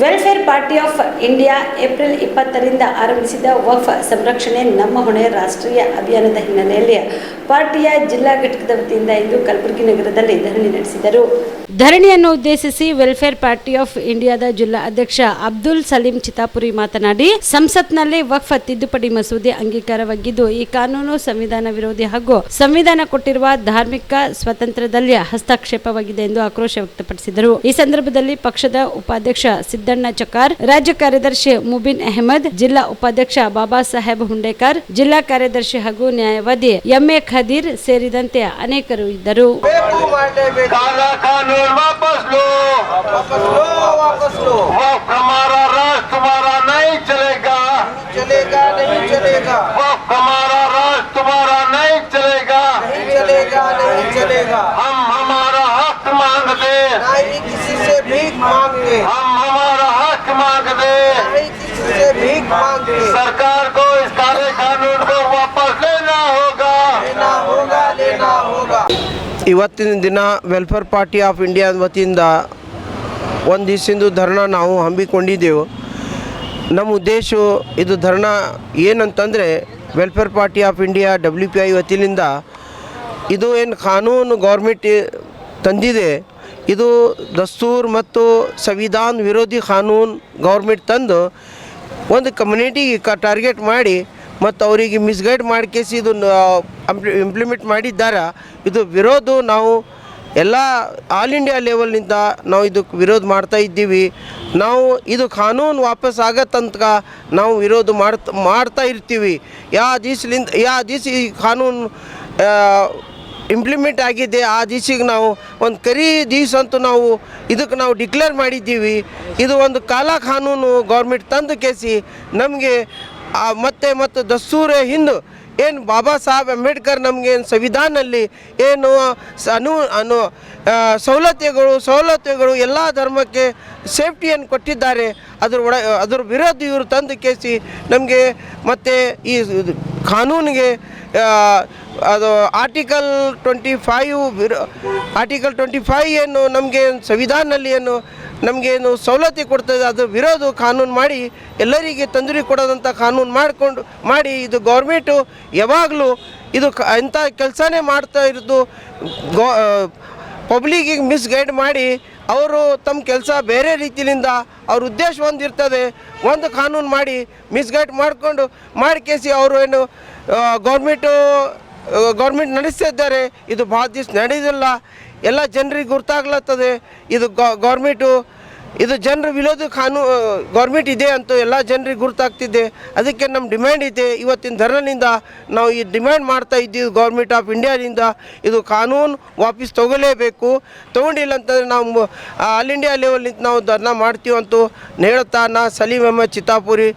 Welfare party of India April 20ರಿಂದ ಆರಂಭಿಸಿದ ವಕ್ಫ್ ಸಂರಕ್ಷಣೆ ನಮ್ಮ ಹೊಣೆ ರಾಷ್ಟ್ರೀಯ ಅಭಿಯಾನದ ಹಿನ್ನೆಲೆಯಲ್ಲಿ ಪಾರ್ಟಿಯ ಜಿಲ್ಲಾ ಘಟಕದ ವತಿಯಿಂದ ಇಂದು ಕಲಬುರಗಿ ನಗರದಲ್ಲಿ ಧರಣಿ ನಡೆಸಿದರು. ಧರಣಿಯನ್ನು ಉದ್ದೇಶಿಸಿ ವೆಲ್ಫೇರ್ ಪಾರ್ಟಿ ಆಫ್ ಇಂಡಿಯಾದ ಜಿಲ್ಲಾ ಅಧ್ಯಕ್ಷ ಅಬ್ದುಲ್ ಸಲೀಂ ಚಿತಾಪುರಿ ಮಾತನಾಡಿ, ಸಂಸತ್ನಲ್ಲಿ ವಕ್ಫ್ ತಿದ್ದುಪಡಿ ಮಸೂದೆ ಅಂಗೀಕಾರವಾಗಿದ್ದು ಈ ಕಾನೂನು ಸಂವಿಧಾನ ವಿರೋಧಿ ಹಾಗೂ ಸಂವಿಧಾನ ಕೊಟ್ಟಿರುವ ಧಾರ್ಮಿಕ ಸ್ವಾತಂತ್ರ್ಯದಲ್ಲಿ ಹಸ್ತಕ್ಷೇಪವಾಗಿದೆ ಎಂದು ಆಕ್ರೋಶ ವ್ಯಕ್ತಪಡಿಸಿದರು. ಈ ಸಂದರ್ಭದಲ್ಲಿ ಪಕ್ಷದ ಉಪಾಧ್ಯಕ್ಷ ಸಿದ್ದಣ್ಣ ಚಕಾರ್, ರಾಜ್ಯ ಕಾರ್ಯದರ್ಶಿ ಮುಬಿನ್ ಅಹಮದ್, ಜಿಲ್ಲಾ ಉಪಾಧ್ಯಕ್ಷ ಬಾಬಾ ಸಾಹೇಬ್ ಹುಂಡೇಕರ್, ಜಿಲ್ಲಾ ಕಾರ್ಯದರ್ಶಿ ಹಾಗೂ ನ್ಯಾಯವಾದಿ ಎಂಎ ಖದೀರ್ ಸೇರಿದಂತೆ ಅನೇಕರು ಇದ್ದರು. वापस लो, वापस लो। वक्त हमारा राज तुम्हारा नहीं चलेगा, चलेगा नहीं चलेगा। वक्त हमारा राज तुम्हारा नहीं चलेगा, नहीं चलेगा नहीं चलेगा। हम हमारा हक मांगते, नहीं किसी से भीख मांगते। हम हमारा हक मांगते, नहीं किसी से भीख मांगते। सरकार को इस काले कानून को वापस लेना होगा, लेना होगा, लेना होगा। ಇವತ್ತಿನ ದಿನ ವೆಲ್ಫೇರ್ ಪಾರ್ಟಿ ಆಫ್ ಇಂಡಿಯಾ ವತಿಯಿಂದ ಒಂದು ದಿವಸದಿಂದ ಧರಣ ನಾವು ಹಮ್ಮಿಕೊಂಡಿದ್ದೆವು. ನಮ್ಮ ಉದ್ದೇಶ ಇದು ಧರಣ ಏನಂತಂದರೆ, welfare party of India WPI ವತಿಯಿಂದ ಇದು ಏನು ಕಾನೂನು ಗೌರ್ಮೆಂಟ್ ತಂದಿದೆ, ಇದು ದಸ್ತೂರ್ ಮತ್ತು ಸಂವಿಧಾನ ವಿರೋಧಿ ಕಾನೂನು ಗೌರ್ಮೆಂಟ್ ತಂದು ಒಂದು ಕಮ್ಯುನಿಟಿಗೆ ಟಾರ್ಗೆಟ್ ಮಾಡಿ ಮತ್ತು ಅವರಿಗೆ ಮಿಸ್ಗೈಡ್ ಮಾಡಿಕೇಸಿ ಇದು ಇಂಪ್ಲಿಮೆಂಟ್ ಮಾಡಿದ್ದಾರೆ. ಇದು ವಿರೋಧ ನಾವು ಎಲ್ಲ ಆಲ್ ಇಂಡಿಯಾ ಲೆವೆಲ್ನಿಂದ ನಾವು ಇದಕ್ಕೆ ವಿರೋಧ ಮಾಡ್ತಾ ಇದ್ದೀವಿ. ನಾವು ಇದು ಕಾನೂನು ವಾಪಸ್ ಆಗತ್ತಂತ ನಾವು ವಿರೋಧ ಮಾಡ್ತಾ ಇರ್ತೀವಿ. ಯಾವ ದಿವಸ ಈ ಕಾನೂನು ಇಂಪ್ಲಿಮೆಂಟ್ ಆಗಿದೆ ಆ ದಿವಸಿಗೆ ನಾವು ಒಂದು ಕರಿ ದಿವಸ ಅಂತೂ ನಾವು ಇದಕ್ಕೆ ನಾವು ಡಿಕ್ಲೇರ್ ಮಾಡಿದ್ದೀವಿ. ಇದು ಒಂದು ಕಾಲ ಕಾನೂನು ಗೌರ್ಮೆಂಟ್ ತಂದು ಕೇಸಿ ನಮಗೆ ಮತ್ತು ದಸ್ತೂರ ಹಿಂದೆ ಏನು ಬಾಬಾ ಸಾಹೇಬ್ ಅಂಬೇಡ್ಕರ್ ನಮಗೆ ಸಂವಿಧಾನದಲ್ಲಿ ಏನು ಸವಲತ್ತುಗಳು ಎಲ್ಲ ಧರ್ಮಕ್ಕೆ ಸೇಫ್ಟಿಯನ್ನು ಕೊಟ್ಟಿದ್ದಾರೆ. ಅದ್ರ ವಿರೋಧ ಇವರು ತಂದು ಕೇಸಿ ನಮಗೆ ಮತ್ತು ಈ ಕಾನೂನಿಗೆ ಅದು ಆರ್ಟಿಕಲ್ 25 ಏನು ನಮಗೆ ಸಂವಿಧಾನದಲ್ಲಿ ಏನು ನಮಗೇನು ಸವಲತ್ತು ಕೊಡ್ತದೆ ಅದು ವಿರೋಧ ಕಾನೂನು ಮಾಡಿ ಎಲ್ಲರಿಗೆ ತೊಂದರೆ ಕೊಡೋದಂಥ ಕಾನೂನು ಮಾಡಿ ಇದು ಗೌರ್ಮೆಂಟು ಯಾವಾಗಲೂ ಇದು ಇಂಥ ಕೆಲಸನೇ ಮಾಡ್ತಾ ಇರೋದು. ಪಬ್ಲಿಕ್ಕಿಗೆ ಮಿಸ್ಗೈಡ್ ಮಾಡಿ ಅವರು ತಮ್ಮ ಕೆಲಸ ಬೇರೆ ರೀತಿಯಿಂದ ಅವ್ರ ಉದ್ದೇಶ ಒಂದಿರ್ತದೆ, ಒಂದು ಕಾನೂನು ಮಾಡಿ ಮಿಸ್ಗೈಡ್ ಮಾಡಿಕೇಸಿ ಅವರು ಏನು ಗೌರ್ಮೆಂಟ್ ನಡೆಸ್ತಾ ಇದ್ದಾರೆ. ಇದು ಭಾಳ ದಿವಸ ನಡೆಯೋದಿಲ್ಲ, ಎಲ್ಲ ಜನರಿಗೆ ಗೊತ್ತಾಗ್ಲತ್ತದೆ. ಇದು ಗೌರ್ಮೆಂಟು ಇದು ಜನರ ವಿರೋಧ ಗೌರ್ಮೆಂಟ್ ಇದೆ ಅಂತ ಎಲ್ಲ ಜನರಿಗೆ ಗುರ್ತಾಗ್ತಿದೆ. ಅದಕ್ಕೆ ನಮ್ಮ ಡಿಮ್ಯಾಂಡ್ ಇದೆ. ಇವತ್ತಿನ ಧರಣಿಯಿಂದ ನಾವು ಈ ಡಿಮ್ಯಾಂಡ್ ಮಾಡ್ತಾ ಇದ್ದೀವಿ ಗೌರ್ಮೆಂಟ್ ಆಫ್ ಇಂಡಿಯಾದಿಂದ ಇದು ಕಾನೂನು ವಾಪಸ್ ತೊಗೊಳ್ಳೇಬೇಕು. ತೊಗೊಂಡಿಲ್ಲ ಅಂತಂದರೆ ನಾವು ಆಲ್ ಇಂಡಿಯಾ ಲೆವೆಲ್ನಿಂದ ನಾವು ಧರ್ನಾ ಮಾಡ್ತೀವಿ ಅಂತೂ ಹೇಳುತ್ತಾ ನಾ Salim Ahmad Chitapuri,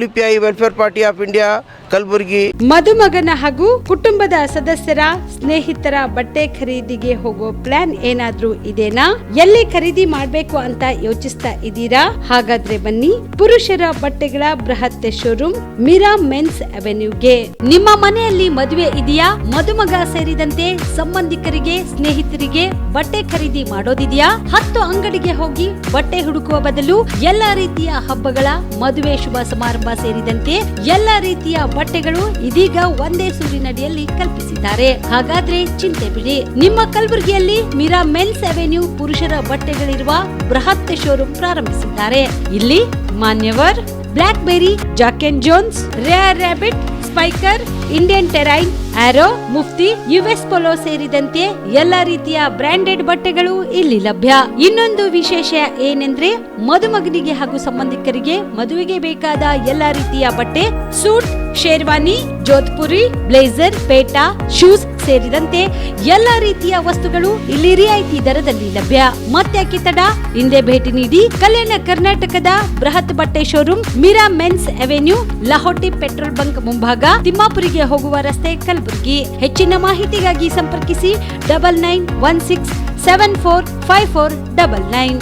WPI welfare party of India, Kalaburagi. ಮದುಮಗನ ಹಾಗೂ ಕುಟುಂಬದ ಸದಸ್ಯರ ಸ್ನೇಹಿತರ ಬಟ್ಟೆ ಖರೀದಿಗೆ ಹೋಗೋ ಪ್ಲಾನ್ ಏನಾದ್ರೂ ಇದೆನಾ? ಎಲ್ಲಿ ಖರೀದಿ ಮಾಡಬೇಕು ಅಂತ ಯೋಚಿಸ್ತಾ ಇದ್ದೀರಾ? ಹಾಗಾದ್ರೆ ಬನ್ನಿ ಪುರುಷರ ಬಟ್ಟೆಗಳ ಬೃಹತ್ ಶೋರೂಮ್ ಮೀರಾ ಮೆನ್ಸ್ ಅವೆನ್ಯೂಗೆ. ನಿಮ್ಮ ಮನೆಯಲ್ಲಿ ಮದುವೆ ಇದೆಯಾ? ಮದುಮಗ ಸೇರಿದಂತೆ ಸಂಬಂಧಿಕರಿಗೆ ಸ್ನೇಹಿತರಿಗೆ ಬಟ್ಟೆ ಖರೀದಿ ಮಾಡೋದಿದೆಯಾ? 10 ಅಂಗಡಿಗೆ ಹೋಗಿ ಬಟ್ಟೆ ಹುಡುಕುವ ಬದಲು ಎಲ್ಲಾ ರೀತಿಯ ಹಬ್ಬಗಳ, ಮದುವೆ, ಶುಭ ಸಮಾರಂಭ ಸೇರಿದಂತೆ ಎಲ್ಲಾ ರೀತಿಯ ಬಟ್ಟೆಗಳು ಇದೀಗ ಒಂದೇ ಸೂರಿನಡಿಯಲ್ಲಿ ಕಲ್ಪಿಸಿದ್ದಾರೆ. ಹಾಗಾದ್ರೆ ಚಿಂತೆ ಬಿಡಿ, ನಿಮ್ಮ ಕಲಬುರಗಿಯಲ್ಲಿ ಮೀರಾ ಮೆನ್ಸ್ ಅವೆನ್ಯೂ ಪುರುಷರ ಬಟ್ಟೆಗಳಿರುವ ಬೃಹತ್ ಶೋರೂಮ್ ಪ್ರಾರಂಭಿಸಿದ್ದಾರೆ. ಇಲ್ಲಿ Manyavar, Blackberrys, Jack and Jones, Rare Rabbit, Spykar, Indian Terrain, Arrow, Mufti, US Polo ಸೇರಿದಂತೆ ಎಲ್ಲ ರೀತಿಯ ಬ್ರಾಂಡೆಡ್ ಬಟ್ಟೆಗಳು ಇಲ್ಲಿ ಲಭ್ಯ. ಇನ್ನೊಂದು ವಿಶೇಷ ಏನೆಂದ್ರೆ, ಮದುಮಗನಿಗೆ ಹಾಗೂ ಸಂಬಂಧಿಕರಿಗೆ ಮದುವೆಗೆ ಬೇಕಾದ ಎಲ್ಲ ರೀತಿಯ ಬಟ್ಟೆ, ಸೂಟ್, ಶೇರ್ವಾನಿ, ಜೋಧ್ಪುರಿ, ಬ್ಲೇಸರ್, ಪೇಟಾ, ಶೂಸ್ ಸೇರಿದಂತೆ ಎಲ್ಲ ರೀತಿಯ ವಸ್ತುಗಳು ಇಲ್ಲಿ ರಿಯಾಯಿತಿ ದರದಲ್ಲಿ ಲಭ್ಯ. ಮತ್ತೆ ತಡ, ಹಿಂದೆ ಭೇಟಿ ನೀಡಿ ಕಲ್ಯಾಣ ಕರ್ನಾಟಕದ ಬೃಹತ್ ಬಟ್ಟೆ showroom Meera men's avenue, Lahoti petrol bunk ಮುಂಭಾಗ, ತಿಮ್ಮಾಪುರಿಗೆ ಹೋಗುವ ರಸ್ತೆ, ಕಲಬುರಗಿ. ಹೆಚ್ಚಿನ ಮಾಹಿತಿಗಾಗಿ ಸಂಪರ್ಕಿಸಿ 9916745499.